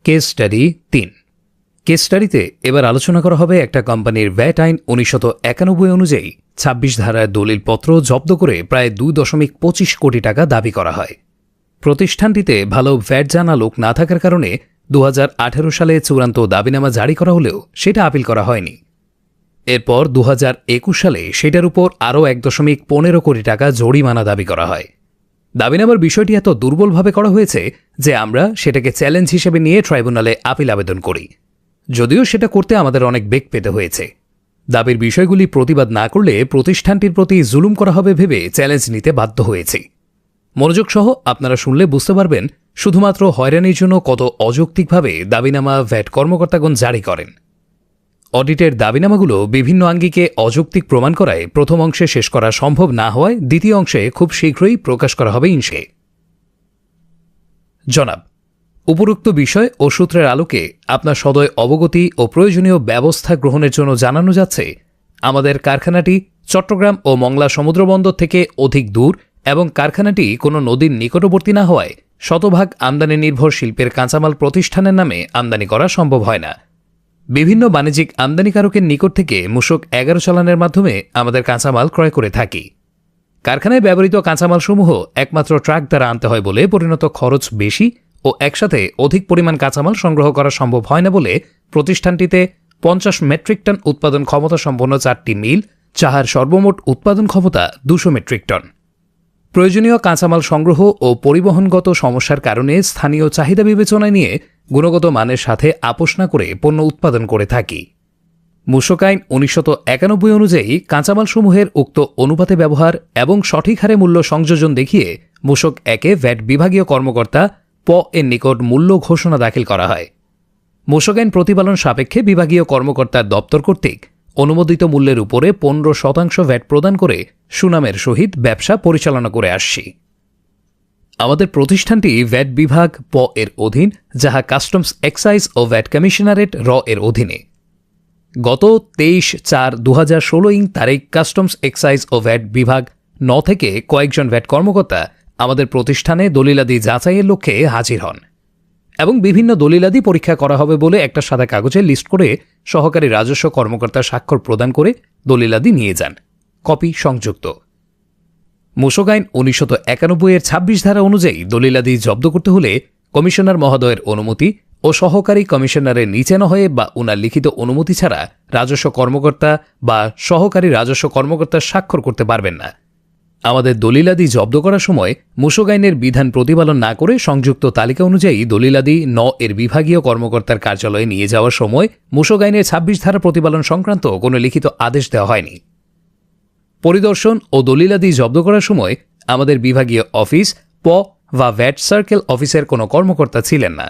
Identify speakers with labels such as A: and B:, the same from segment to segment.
A: Case study ৩। Case স্টাডিতে এবার আলোচনা করা হবে একটা কোম্পানির ভ্যাট আইন ১৯৯১ অনুযায়ী ২৬ ধারার দলিলপত্র জব্দ করে প্রায় ২.২৫ কোটি টাকা দাবি করা হয়। প্রতিষ্ঠানটিতে ভালো ভ্যাট জানা লোক না থাকার কারণে ২০১৮ সালে চূড়ান্ত দাবিনামা জারি করা হলেও সেটা আপিল করা হয়নি। এরপর ২০২১ সালে সেটার উপর আরও ১.১৫ কোটি টাকা জরিমানা দাবি করা হয়। দাবিনামার বিষয়টি এত দুর্বলভাবে করা হয়েছে যে আমরা সেটাকে চ্যালেঞ্জ হিসেবে নিয়ে ট্রাইব্যুনালে আপিল আবেদন করি, যদিও সেটা করতে আমাদের অনেক বেগ পেতে হয়েছে। দাবির বিষয়গুলি প্রতিবাদ না করলে প্রতিষ্ঠানটির প্রতি জুলুম করা হবে ভেবে চ্যালেঞ্জ নিতে বাধ্য হয়েছি। মনোযোগ সহ আপনারা শুনলে বুঝতে পারবেন শুধুমাত্র হয়রানির জন্য কত অযৌক্তিকভাবে দাবিনামা ভ্যাট কর্মকর্তাগণ জারি করেন। অডিটের দাবিনামাগুলো বিভিন্ন আঙ্গিকে অযৌক্তিক প্রমাণ করায় প্রথম অংশে শেষ করা সম্ভব না হওয়ায় দ্বিতীয় অংশে খুব শীঘ্রই প্রকাশ করা হবে ইনশে। জনাব, উপরোক্ত বিষয় ও সূত্রের আলোকে আপনার সদয় অবগতি ও প্রয়োজনীয় ব্যবস্থা গ্রহণের জন্য জানানো যাচ্ছে, আমাদের কারখানাটি চট্টগ্রাম ও মংলা সমুদ্রবন্দর থেকে অধিক দূর এবং কারখানাটি কোনো নদীর নিকটবর্তী না হওয়ায় শতভাগ আমদানি নির্ভর শিল্পের কাঁচামাল প্রতিষ্ঠানের নামে আমদানি করা সম্ভব হয় না। বিভিন্ন বাণিজ্যিক আমদানিকারকের নিকট থেকে মূসক ১১ চালানের মাধ্যমে আমাদের কাঁচামাল ক্রয় করে থাকি। কারখানায় ব্যবহৃত কাঁচামালসমূহ একমাত্র ট্রাক দ্বারা আনতে হয় বলে পরিণত খরচ বেশি ও একসাথে অধিক পরিমাণ কাঁচামাল সংগ্রহ করা সম্ভব হয় না বলে প্রতিষ্ঠানটিতে ৫০ মেট্রিক টন উৎপাদন ক্ষমতা সম্পন্ন ৪টি মিল, যাহার সর্বমোট উৎপাদন ক্ষমতা ২০০ মেট্রিক টন। প্রয়োজনীয় কাঁচামাল সংগ্রহ ও পরিবহনগত সমস্যার কারণে স্থানীয় চাহিদা বিবেচনায় নিয়ে গুণগত মানের সাথে আপোষ না করে পণ্য উৎপাদন করে থাকি। মূসক আইন ১৯৯১ অনুযায়ী কাঁচামালসমূহের উক্ত অনুপাতে ব্যবহার এবং সঠিক হারে মূল্য সংযোজন দেখিয়ে মূসক ১-এ ভ্যাট বিভাগীয় কর্মকর্তা প এর নিকট মূল্য ঘোষণা দাখিল করা হয়। মূসক আইন প্রতিপালন সাপেক্ষে বিভাগীয় কর্মকর্তার দপ্তর কর্তৃক অনুমোদিত মূল্যের উপরে ১৫% ভ্যাট প্রদান করে সুনামের সহিত ব্যবসা পরিচালনা করে আসছি। আমাদের প্রতিষ্ঠানটি ভ্যাট বিভাগ প এর অধীন, যাহা কাস্টমস এক্সাইজ ও ভ্যাট কমিশনারেট র এর অধীনে। গত ২৩/৪/২০১৬ তারিখ কাস্টমস এক্সাইজ ও ভ্যাট বিভাগ ৯ থেকে কয়েকজন ভ্যাট কর্মকর্তা আমাদের প্রতিষ্ঠানে দলিলাদি যাচাইয়ের লক্ষ্যে হাজির হন এবং বিভিন্ন দলিলাদি পরীক্ষা করা হবে বলে একটা সাদা কাগজে লিস্ট করে সহকারী রাজস্ব কর্মকর্তার স্বাক্ষর প্রদান করে দলিলাদি নিয়ে যান। কপি সংযুক্ত। মূসক আইন ১৯৯১ এর ২৬ ধারা অনুযায়ী দলিলাদি জব্দ করতে হলে কমিশনার মহোদয়ের অনুমতি ও সহকারী কমিশনারের নিচে না হয়ে বা উনার লিখিত অনুমতি ছাড়া রাজস্ব কর্মকর্তা বা সহকারী রাজস্ব কর্মকর্তার স্বাক্ষর করতে পারবেন না। আমাদের দলিলাদি জব্দ করার সময় মূসক আইনের বিধান প্রতিপালন না করে সংযুক্ত তালিকা অনুযায়ী দলিলাদি ৯ এর বিভাগীয় কর্মকর্তার কার্যালয়ে নিয়ে যাওয়ার সময় মূসক আইনের ২৬ ধারা প্রতিপালন সংক্রান্ত কোনো লিখিত আদেশ দেওয়া হয়নি। পরিদর্শন ও দলিলাদি জব্দ করার সময় আমাদের বিভাগীয় অফিস প বা ভ্যাট সার্কেল অফিসের কোনো কর্মকর্তা ছিলেন না।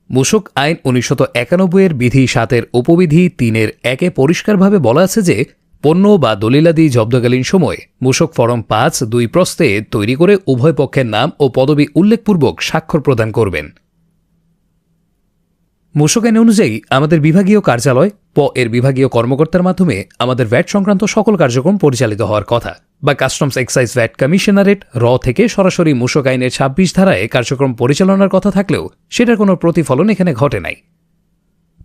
A: মূসক আইন ১৯৯১ এর বিধি ৭-এর উপবিধি ৩-এর ১-এ পরিষ্কারভাবে বলা আছে যে পণ্য বা দলিলাদি জব্দকালীন সময় মূসক ফরম ৫(২) প্রস্তে তৈরি করে উভয় পক্ষের নাম ও পদবি উল্লেখপূর্বক স্বাক্ষর প্রদান করবেন। মূসক আইন অনুযায়ী আমাদের বিভাগীয় কার্যালয় প এর বিভাগীয় কর্মকর্তার মাধ্যমে আমাদের ভ্যাট সংক্রান্ত সকল কার্যক্রম পরিচালিত হওয়ার কথা, বা কাস্টমস এক্সাইজ ভ্যাট কমিশনারেট র থেকে সরাসরি মূসক আইনের ২৬ ধারায় কার্যক্রম পরিচালনার কথা থাকলেও সেটার কোনো প্রতিফলন এখানে ঘটে নাই।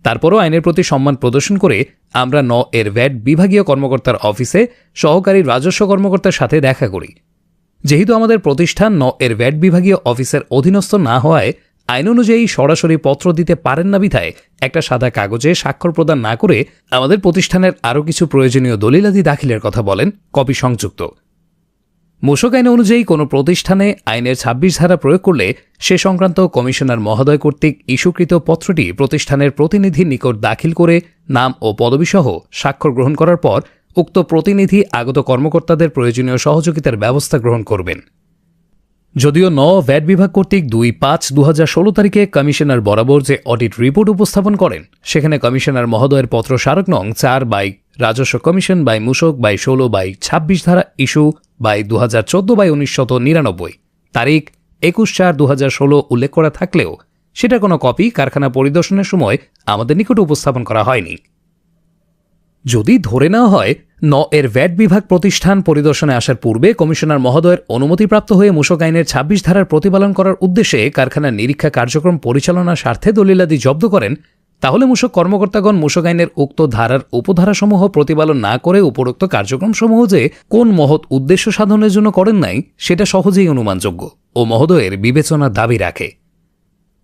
A: তারপরও আইনের প্রতি সম্মান প্রদর্শন করে আমরা ৯ এর ভ্যাট বিভাগীয় কর্মকর্তার অফিসে সহকারী রাজস্ব কর্মকর্তার সাথে দেখা করি। যেহেতু আমাদের প্রতিষ্ঠান ৯ এর ভ্যাট বিভাগীয় অফিসের অধীনস্থ না হওয়ায় আইন অনুযায়ী সরাসরি পত্র দিতে পারেন না বিধায় একটা সাদা কাগজে স্বাক্ষর প্রদান না করে আমাদের প্রতিষ্ঠানের আরও কিছু প্রয়োজনীয় দলিলাদি দাখিলের কথা বলেন। কপি সংযুক্ত। মূসক আইন অনুযায়ী কোনো প্রতিষ্ঠানে আইনের ২৬ ধারা প্রয়োগ করলে সে সংক্রান্ত কমিশনার মহোদয় কর্তৃক ইস্যুকৃত পত্রটি প্রতিষ্ঠানের প্রতিনিধির নিকট দাখিল করে নাম ও পদবিসহ স্বাক্ষর গ্রহণ করার পর উক্ত প্রতিনিধি আগত কর্মকর্তাদের প্রয়োজনীয় সহযোগিতার ব্যবস্থা গ্রহণ করবেন। যদিও ভ্যাট বিভাগ কর্তৃক ২/৫/২০১৬ তারিখে কমিশনার বরাবর যে অডিট রিপোর্ট উপস্থাপন করেন সেখানে কমিশনার মহোদয়ের পত্র স্মারক নং ৪ রাজস্ব কমিশন মূসক ১৬/২৬ ধারা ইস্যু ২০১৪/১৯৯৯ তারিখ ২১/৪/২০১৬ উল্লেখ করা থাকলেও সেটা কোনো কপি কারখানা পরিদর্শনের সময় আমাদের নিকট উপস্থাপন করা হয়নি। যদি ধরে নেওয়া হয় এর ভ্যাট বিভাগ প্রতিষ্ঠান পরিদর্শনে আসার পূর্বে কমিশনার মহোদয়ের অনুমতিপ্রাপ্ত হয়ে মূসক আইনের ২৬ ধারার প্রতিপালন করার উদ্দেশ্যে কারখানার নিরীক্ষা কার্যক্রম পরিচালনার স্বার্থে দলিলাদি জব্দ করেন, তাহলে মূসক কর্মকর্তাগণ মূসক আইনের উক্ত ধারার উপধারাসমূহ প্রতিপালন না করে উপরোক্ত কার্যক্রমসমূহ যে কোন মহৎ উদ্দেশ্য সাধনের জন্য করেন নাই সেটা সহজেই অনুমানযোগ্য ও মহোদয়ের বিবেচনার দাবি রাখে।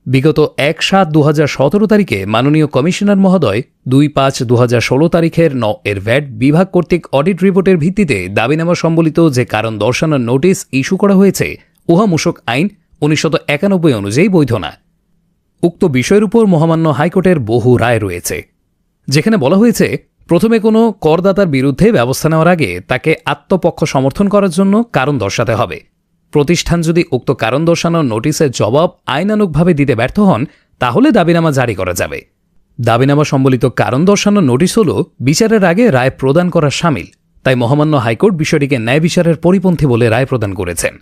A: বিগত ১/৭/২০১৭ তারিখে মাননীয় কমিশনার মহোদয় ২/৫/২০১৬ তারিখের এর ভ্যাট বিভাগ কর্তৃক অডিট রিপোর্টের ভিত্তিতে দাবিনামা সম্বলিত যে কারণ দর্শানোর নোটিশ ইস্যু করা হয়েছে উহা মূসক আইন ১৯৯১ অনুযায়ী বৈধ না। উক্ত বিষয়ের উপর মহামান্য হাইকোর্টের বহু রায় রয়েছে, যেখানে বলা হয়েছে প্রথমে কোনো করদাতার বিরুদ্ধে ব্যবস্থা নেওয়ার আগে তাকে আত্মপক্ষ সমর্থন করার জন্য কারণ দর্শাতে হবে। প্রতিষ্ঠান যদি উক্ত কারণ দর্শানোর নোটিশের জবাব আইনানুগভাবে দিতে ব্যর্থ হন তাহলে দাবিনামা জারি করা যাবে। দাবিনামা সম্বলিত কারণ দর্শানোর নোটিশ হল বিচারের আগে রায় প্রদান করা শামিল, তাই মহামান্য হাইকোর্ট বিষয়টিকে ন্যায় বিচারের পরিপন্থী বলে রায় প্রদান করেছেন।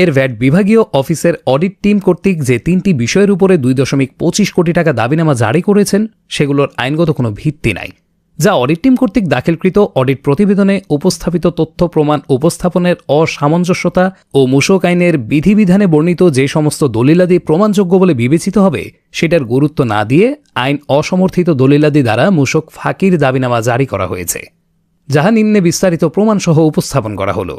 A: এর ভ্যাট বিভাগীয় অফিসের অডিট টিম কর্তৃক যে ৩টি বিষয়ের উপরে ২.২৫ কোটি টাকা দাবিনামা জারি করেছেন সেগুলোর আইনগত কোনো ভিত্তি নাই, যা অডিট টিম কর্তৃক দাখিলকৃত অডিট প্রতিবেদনে উপস্থাপিত তথ্য প্রমাণ উপস্থাপনের অসামঞ্জস্যতা ও মূসক আইনের বিধিবিধানে বর্ণিত যে সমস্ত দলিলাদি প্রমাণযোগ্য বলে বিবেচিত হবে সেটার গুরুত্ব না দিয়ে আইন অসমর্থিত দলিলাদি দ্বারা মূসক ফাঁকির দাবিনামা জারি করা হয়েছে, যাহা নিম্নে বিস্তারিত প্রমাণসহ উপস্থাপন করা হল।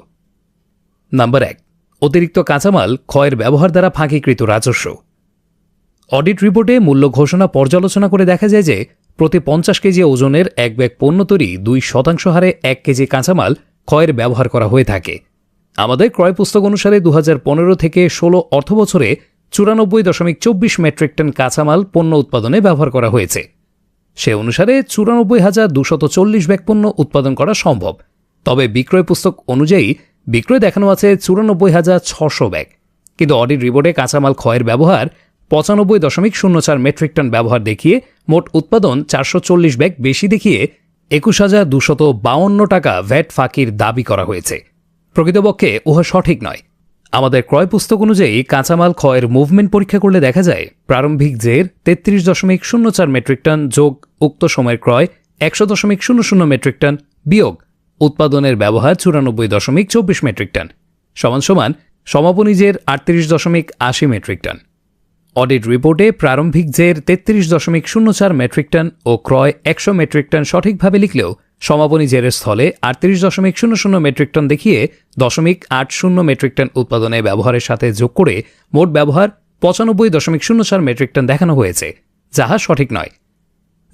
A: নাম্বার ১, অতিরিক্ত কাঁচামাল ক্ষয়ের ব্যবহার দ্বারা ফাঁকিকৃত রাজস্ব। অডিট রিপোর্টে মূল্য ঘোষণা পর্যালোচনা করে দেখা যায় যে প্রতি ৫০ কেজি ওজনের এক ব্যাগ পণ্য তৈরি ২% হারে ১ কেজি কাঁচামাল ক্ষয়ের ব্যবহার করা হয়ে থাকে। আমাদের ক্রয় পুস্তক অনুসারে ২০১৫ থেকে ১৬ অর্থবছরে ৯৪.২৪ মেট্রিক টন কাঁচামাল পণ্য উৎপাদনে ব্যবহার করা হয়েছে। সে অনুসারে ৯৪,২৪০ ব্যাগ পণ্য উৎপাদন করা সম্ভব, তবে বিক্রয় পুস্তক অনুযায়ী বিক্রয় দেখানো আছে ৯৪,৬০০ ব্যাগ, কিন্তু অডিট রিপোর্টে কাঁচামাল ক্ষয়ের ব্যবহার ৯৫.০৪ মেট্রিক টন ব্যবহার দেখিয়ে মোট উৎপাদন ৪৪০ ব্যাগ বেশি দেখিয়ে ২১,২৫২ টাকা ভ্যাট ফাঁকির দাবি করা হয়েছে। প্রকৃতপক্ষে উহা সঠিক নয়। আমাদের ক্রয় পুস্তক অনুযায়ী কাঁচামাল ক্ষয়ের মুভমেন্ট পরীক্ষা করলে দেখা যায় প্রারম্ভিক জের ৩৩.০৪ মেট্রিক টন যোগ উক্ত সময়ের ক্রয় ১০০.০০ মেট্রিক টন বিয়োগ উৎপাদনের ব্যবহার ৯৪.২৪ মেট্রিক টন সমান সমাপনী জের ৩৮.৮০ মেট্রিক টন। অডিট রিপোর্টে প্রারম্ভিক জের ৩৩.০৪ মেট্রিক টন ও ক্রয় ১০০ মেট্রিক টন সঠিকভাবে লিখলেও সমাপনী জেরের স্থলে ৩৮.০০ মেট্রিক টন দেখিয়ে ০.৮০ মেট্রিক টন উৎপাদনে ব্যবহারের সাথে যোগ করে মোট ব্যবহার ৯৫.০৪ মেট্রিক টন দেখানো হয়েছে, যাহা সঠিক নয়,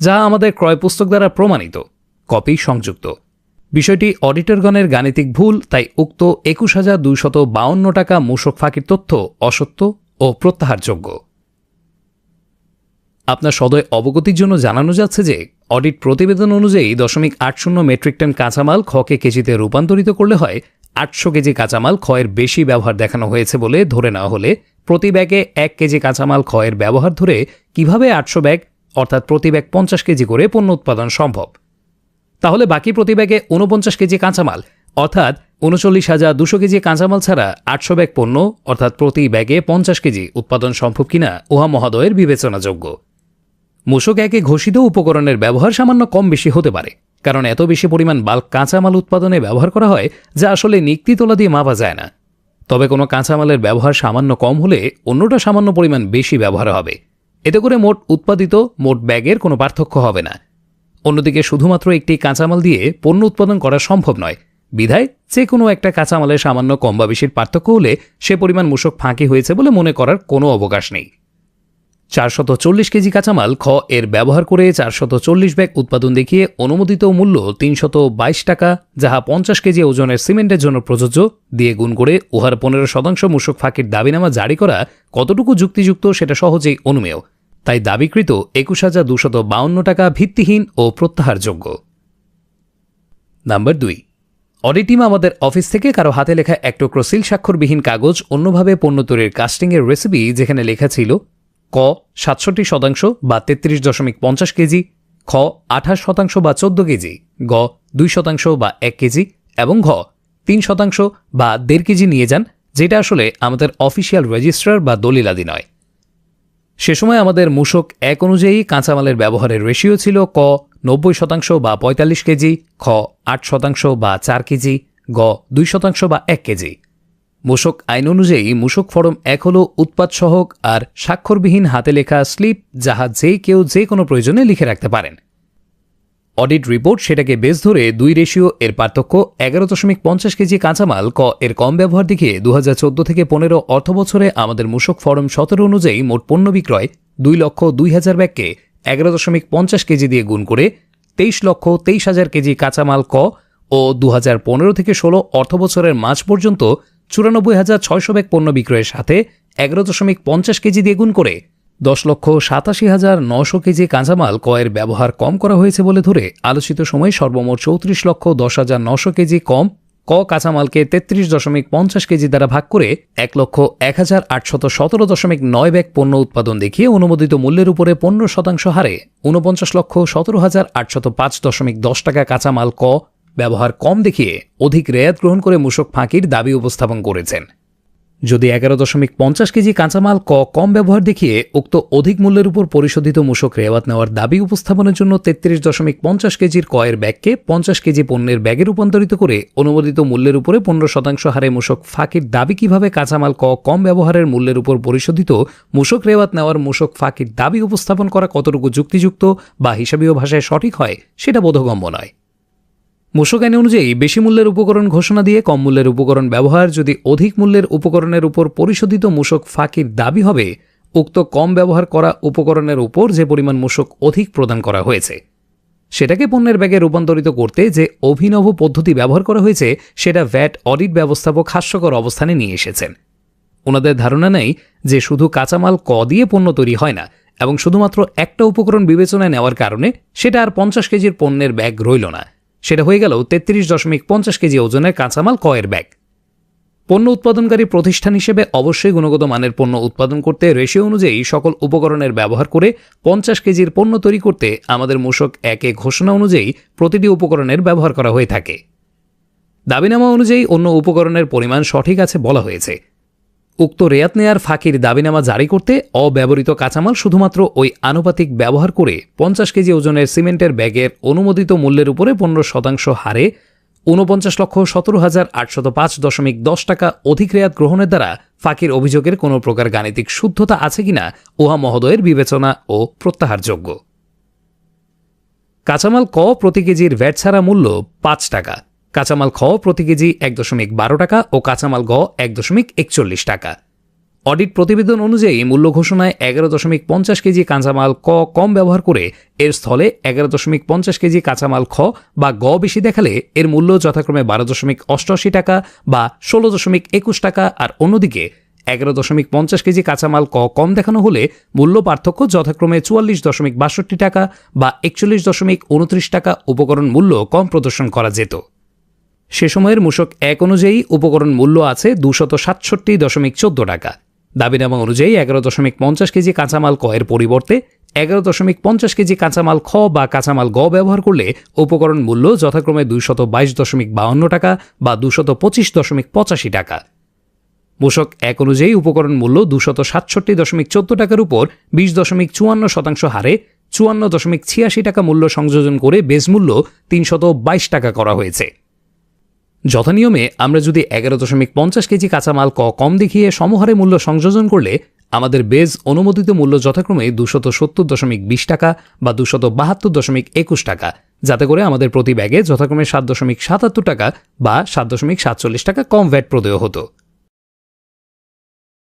A: যাহা আমাদের ক্রয় পুস্তক দ্বারা প্রমাণিত, কপি সংযুক্ত। বিষয়টি অডিটরগণের গাণিতিক ভুল, তাই উক্ত ২১,২৫২ টাকা মূসক ফাঁকির তথ্য অসত্য ও প্রত্যাহারযোগ্য। আপনার সদয় অবগতির জন্য জানানো যাচ্ছে যে অডিট প্রতিবেদন অনুযায়ী ০.৮০ মেট্রিক টন কাঁচামাল খকে কেজিতে রূপান্তরিত করলে হয় ৮০০ কেজি কাঁচামাল ক্ষয়ের বেশি ব্যবহার দেখানো হয়েছে বলে ধরে নেওয়া হলে প্রতি ব্যাগে ১ কেজি কাঁচামাল ক্ষয়ের ব্যবহার ধরে কিভাবে ৮০০ ব্যাগ অর্থাৎ প্রতি ব্যাগ ৫০ কেজি করে পণ্য উৎপাদন সম্ভব? তাহলে বাকি প্রতি ব্যাগে ৪৯ কেজি কাঁচামাল অর্থাৎ ৩৯,২০০ কেজি কাঁচামাল ছাড়া ৮০০ ব্যাগ পণ্য অর্থাৎ প্রতি ব্যাগে ৫০ কেজি উৎপাদন সম্ভব কিনা উহা মহোদয়ের বিবেচনাযোগ্য। মূসক একে ঘোষিত উপকরণের ব্যবহার সামান্য কম বেশি হতে পারে, কারণ এত বেশি পরিমাণ বাল্ক কাঁচামাল উৎপাদনে ব্যবহার করা হয় যা আসলে নিক্তি তোলা দিয়ে মাপা যায় না। তবে কোনো কাঁচামালের ব্যবহার সামান্য কম হলে অন্যটা সামান্য পরিমাণ বেশি ব্যবহার হবে, এতে করে মোট উৎপাদিত মোট ব্যাগের কোনো পার্থক্য হবে না। অন্যদিকে শুধুমাত্র একটি কাঁচামাল দিয়ে পণ্য উৎপাদন করা সম্ভব নয়, বিধায় যে কোনো একটা কাঁচামালের সামান্য কম বা বেশির পার্থক্য হলে সে পরিমাণ মূসক ফাঁকি হয়েছে বলে মনে করার কোনো অবকাশ নেই। ৪৪০ কেজি কাঁচামাল খ এর ব্যবহার করে ৪৪০ ব্যাগ উৎপাদন দেখিয়ে অনুমোদিত মূল্য ৩২২ টাকা, যাহা ৫০ কেজি ওজনের সিমেন্টের জন্য প্রযোজ্য, দিয়ে গুণ করে উহার ১৫% মূসক ফাঁকির দাবিনামা জারি করা কতটুকু যুক্তিযুক্ত সেটা সহজেই অনুমেয়, তাই দাবিকৃত ২১,২৫২ টাকা ভিত্তিহীন ও প্রত্যাহারযোগ্য। নাম্বার ২, অডিট টিম আমাদের অফিস থেকে কারো হাতে লেখা এক টুকরো সিল স্বাক্ষরবিহীন কাগজ অন্যভাবে পণ্য তৈরির কাস্টিংয়ের রেসিপি, যেখানে লেখা ছিল ক ৬৭% বা ৩৩.৫০ কেজি, খ ২৮% বা ১৪ কেজি, গ ২% বা ১ কেজি এবং ঘ ৩% বা ১.৫ কেজি নিয়ে যান, যেটা আসলে আমাদের অফিসিয়াল রেজিস্ট্রার বা দলিলাদি নয়। সে সময় আমাদের মূসক ১ অনুযায়ী কাঁচামালের ব্যবহারের রেশিও ছিল ক 90% বা 45 কেজি, খ 8% বা 4 কেজি, গ 2% বা 1 কেজি। মূসক আইন অনুযায়ী মূসক ফরম 1 হল উৎপাদ সহক আর স্বাক্ষরবিহীন হাতে লেখা স্লিপ, যাহা যে কেউ যে কোনো প্রয়োজনে লিখে রাখতে পারেন। অডিট রিপোর্ট সেটাকে বেস ধরে 2 এর পার্থক্য 11.50 কেজি কাঁচামাল ক এর কম ব্যবহার দেখিয়ে 2014 থেকে 15 অর্থবছরে আমাদের মূসক ফরম 17 অনুযায়ী মোট পণ্য বিক্রয় 2,02,000 ব্যাগকে 11.50 কেজি দিয়ে গুণ করে 23,23,000 কেজি কাঁচামাল ক ও 2015 থেকে 16 অর্থবছরের মার্চ পর্যন্ত 94,600 ব্যাগ পণ্য বিক্রয়ের সাথে 11.50 কেজি দিয়ে গুণ করে 10,87,900 কেজি কাঁচামাল ক এর ব্যবহার কম করা হয়েছে বলে ধরে আলোচিত সময় সর্বমোট 34,10,900 কেজি কম ক কাঁচামালকে 33.50 কেজি দ্বারা ভাগ করে 1,01,817.9 ব্যাগ পণ্য উৎপাদন দেখিয়ে অনুমোদিত মূল্যের উপরে 15% হারে 49,17,805.10 টাকা কাঁচামাল ক ব্যবহার কম দেখিয়ে অধিক রেয়াত গ্রহণ করে মূসক ফাঁকির দাবি উপস্থাপন করেছেন। যদি 11.50 কেজি কাঁচামাল ক কম ব্যবহার দেখিয়ে উক্ত অধিক মূল্যের উপর পরিশোধিত মূসক রেওয়াত নেওয়ার দাবি উপস্থাপনের জন্য 33.50 কেজির ক এর ব্যাগকে 50 কেজি পণ্যের ব্যাগে রূপান্তরিত করে অনুমোদিত মূল্যের উপরে 15% হারে মূসক ফাঁকির দাবি কিভাবে কাঁচামাল ক কম ব্যবহারের মূল্যের উপর পরিশোধিত মূসক রেওয়াত নেওয়ার মূসক ফাঁকির দাবি উপস্থাপন করা কতটুকু যুক্তিযুক্ত বা হিসাবীয় ভাষায় সঠিক হয় সেটা বোধগম্য নয়। মূসক আইন অনুযায়ী বেশি মূল্যের উপকরণ ঘোষণা দিয়ে কম মূল্যের উপকরণ ব্যবহার যদি অধিক মূল্যের উপকরণের উপর পরিশোধিত মূসক ফাঁকির দাবি হবে উক্ত কম ব্যবহার করা উপকরণের উপর যে পরিমাণ মূসক অধিক প্রদান করা হয়েছে সেটাকে পণ্যের ব্যাগে রূপান্তরিত করতে যে অভিনব পদ্ধতি ব্যবহার করা হয়েছে সেটা ভ্যাট অডিট ব্যবস্থাপক হাস্যকর অবস্থানে নিয়ে এসেছেন। ওনাদের ধারণা নেই যে শুধু কাঁচামাল ক দিয়ে পণ্য তৈরি হয় না এবং শুধুমাত্র একটা উপকরণ বিবেচনায় নেওয়ার কারণে সেটা আর 50 কেজির পণ্যের ব্যাগ রইল না, সেটা হয়ে গেল 33.50 কেজি ওজনের কাঁচামাল ক এর ব্যাগ। পণ্য উৎপাদনকারী প্রতিষ্ঠান হিসেবে অবশ্যই গুণগত মানের পণ্য উৎপাদন করতে রেশিও অনুযায়ী সকল উপকরণের ব্যবহার করে 50 কেজির পণ্য তৈরি করতে আমাদের মূসক 1 ঘোষণা অনুযায়ী প্রতিটি উপকরণের ব্যবহার করা হয়ে থাকে। দাবিনামা অনুযায়ী অন্য উপকরণের পরিমাণ সঠিক আছে বলা হয়েছে। উক্ত রেয়াত নেয়ার ফাঁকির দাবিনামা জারি করতে অব্যবহৃত কাঁচামাল শুধুমাত্র ওই আনুপাতিক ব্যবহার করে 50 কেজি ওজনের সিমেন্টের ব্যাগের অনুমোদিত মূল্যের উপরে 15% হারে 49,17,805.10 টাকা অধিক রেয়াত গ্রহণের দ্বারা ফাঁকির অভিযোগের কোনো প্রকার গাণিতিক শুদ্ধতা আছে কিনা উহা মহোদয়ের বিবেচনা ও প্রত্যাহারযোগ্য। কাঁচামাল ক প্রতি কেজির ভ্যাট ছাড়া মূল্য 5 টাকা, কাঁচামাল খ প্রতি কেজি 1.12 টাকা ও কাঁচামাল গ 1.41 টাকা। অডিট প্রতিবেদন অনুযায়ী মূল্য ঘোষণায় 11.50 কেজি কাঁচামাল ক কম ব্যবহার করে এর স্থলে 11.50 কেজি কাঁচামাল খ বা গ বেশি দেখালে এর মূল্য যথাক্রমে 12.88 টাকা বা 16.21 টাকা, আর অন্যদিকে 11.50 কেজি কাঁচামাল ক কম দেখানো হলে মূল্য পার্থক্য যথাক্রমে 44.62 টাকা বা 41.29 টাকা উপকরণ মূল্য কম প্রদর্শন করা যেত। সে সময়ের মূসক 1 অনুযায়ী উপকরণ মূল্য আছে 267.14 টাকা। দাবিনামা অনুযায়ী 11.50 কেজি কাঁচামাল ক এর পরিবর্তে 11.50 কেজি কাঁচামাল খ বা কাঁচামাল গ ব্যবহার করলে উপকরণ মূল্য যথাক্রমে 222.52 টাকা বা 225.85 টাকা। মূসক 1 অনুযায়ী উপকরণ মূল্য 267.14 টাকার উপর 20.54% হারে 54.86 টাকা মূল্য সংযোজন করে বেজ মূল্য 322 টাকা করা হয়েছে। যথানিয়মে আমরা যদি 11.50 কেজি কাঁচামাল ক কম দেখিয়ে সমহারে মূল্য সংযোজন করলে আমাদের বেজ অনুমোদিত মূল্য যথাক্রমে 270.20 টাকা বা 272.21 টাকা, যাতে করে আমাদের প্রতি ব্যাগে যথাক্রমে 7.77 টাকা বা 7.47 টাকা কম ভ্যাট প্রদেয় হতো।